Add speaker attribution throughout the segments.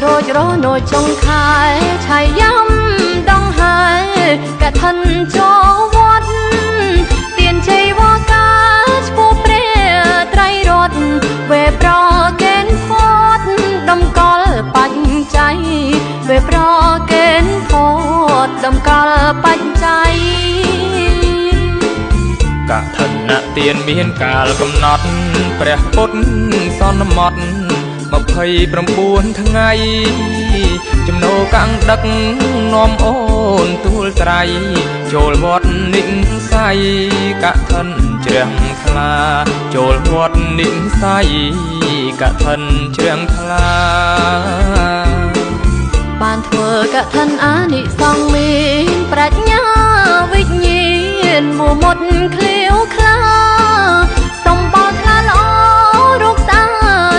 Speaker 1: រួចរស់នៅចុងខែឆៃយ៉ាំដងហើយកឋិនចូលវត្តទានជ័យវកាឈ្មោះព្រះត្រៃរតវេប្រកេនផតដំកល់បច្ច័យវេប្រកេនផតដំកល់បច្ច័យកឋិនទានមានកាលកំណត់ព្រះពុទ្ធសន្មត29ថ្ងៃចំណូលកាំងដឹកនាំអូនទូលត្រៃចូលវត្តនិស័យកឋិនជ្រះថ្លាចូលវត្តនិស័យកឋិនជ្រះថ្លាបានធ្វើកឋិនអានិសង្ឃមានប្រាជ្ញាវិញ្ញាណមួមុតឃ្លាវខ្លាសំបល់ថ្លាល្អរូបស្អា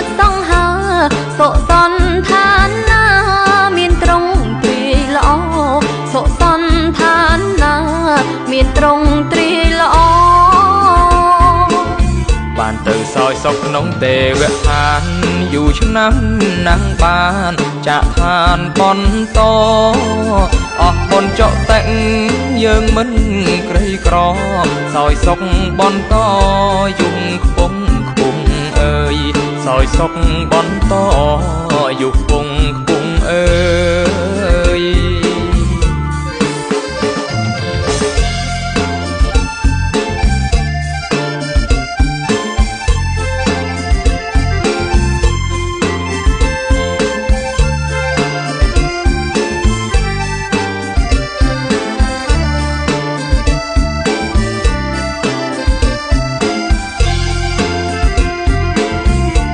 Speaker 1: តសង្ហាសុសន្តានណាមានត្រង់ទ្រីល្អសុសន្តានណាមានត្រង់ទ្រីល្អបានទៅសោយសុខក្នុងទេវឋានយូរឆ្នាំណាស់បានចាក់ឋានបន្តអស់បុណ្យចុតិយើងមិនក្រីក្រសោយសុខបន្តយំខ្ពង់ខ្ពង់អើយសោយសុខបន្តយំខ្ពង់ខ្ពង់អើយ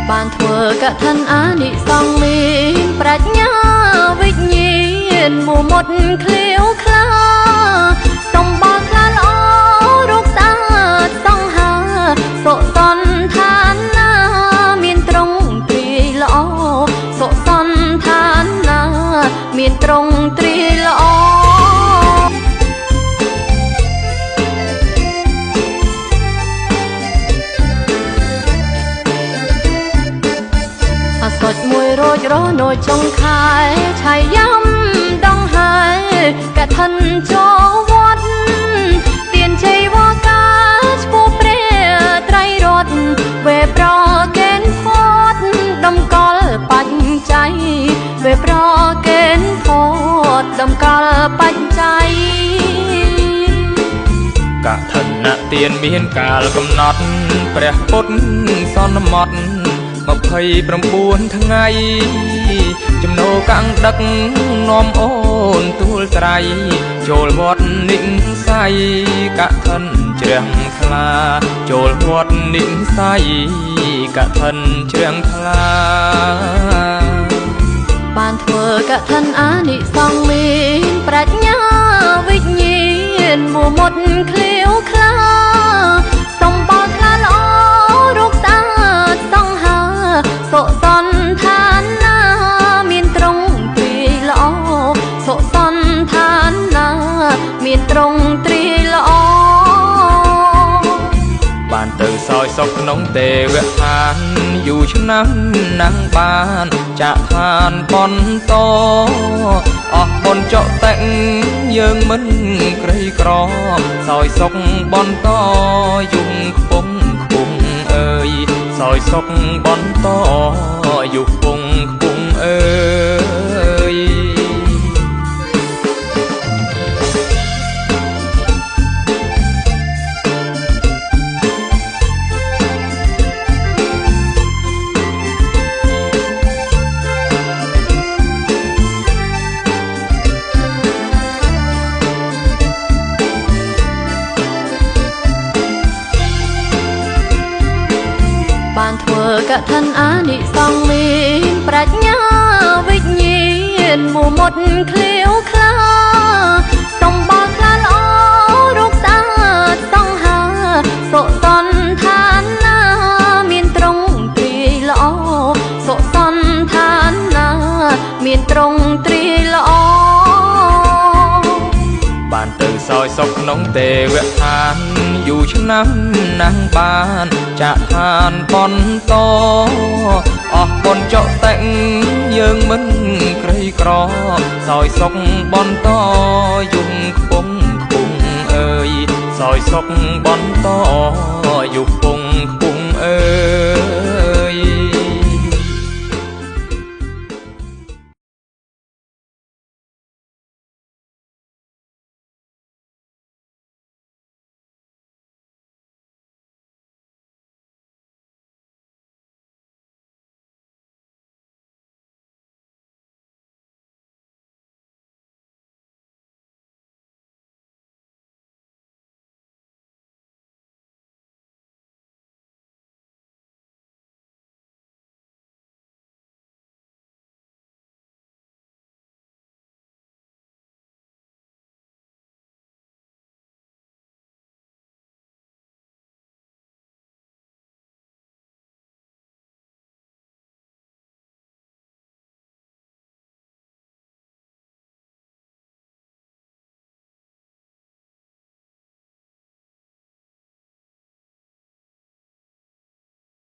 Speaker 1: បានធ្វើកឋិនអានិសង្ឃមានប្រាជ្ញាវិញ្ញាណមួមុតឃ្លាវខ្លាសំបល់ថ្លាល្អរូបស្អាតសង្ហាសុសន្តានណាមានត្រង់ទ្រីល្អសុសន្តានណាមានត្រង់ទ្រីល្អសុចមួយរួចរស់នៅចុងខែឆៃយ៉ាំដងហើយកឋិនចូលវត្តទានជ័យវកាឈ្មោះព្រះត្រៃរតវេប្រកេនផតដំកល់បច្ច័យវេប្រកេនផតដំកល់បច្ច័យកឋិនទានមានកាលកំណត់ព្រះពុទ្ធសន្មត29ថ្ងៃចំណូលកាំងដឹកនាំអូនទូលត្រៃចូលវត្តនិស័យកឋិនជ្រះថ្លាចូលវត្តនិស័យកឋិនជ្រះថ្លាបានធ្វើកឋិនអានិសង្ឃមានប្រាជ្ញាវិញ្ញាណមួមុតឃ្លាវខ្លាសំបល់ថ្លាល្អរូបស្អាតសង្ហាសុសន្តានណាមានត្រង់ទ្រីល្អសុសន្តានណាមានត្រង់ទ្រីល្អបានទៅសោយសុខក្នុងទេវឋានយូរឆ្នាំណាស់បានចាក់ឋានបន្តអស់បុណ្យចុតិយើងមិនក្រីក្រសោយសុខបន្តយំខ្ពង់ខ្ពង់អើយសោយសុខបន្តយំខ្ពង់ខ្ពង់អើយបានធ្វើកឋិនអានិសង្ឃមានប្រាជ្ញាវិញ្ញាណមួមុតឃ្លាវខ្លាសំបល់ថ្លាល្អរូបស្អាតសង្ហាសុសន្តានណាមានត្រង់ទ្រីល្អសុសន្តានណាមានត្រង់ទ្រីល្អបានទៅសោយសុខក្នុងទេវឋានយូរឆ្នាំណាស់បានចាក់ឋានបន្តអស់បុណ្យចុតិយើងមិន ក្រីក្រសោយសុខបន្តយំខ្ពង់ខ្ពង់អើយសោយសុខបន្តយុគ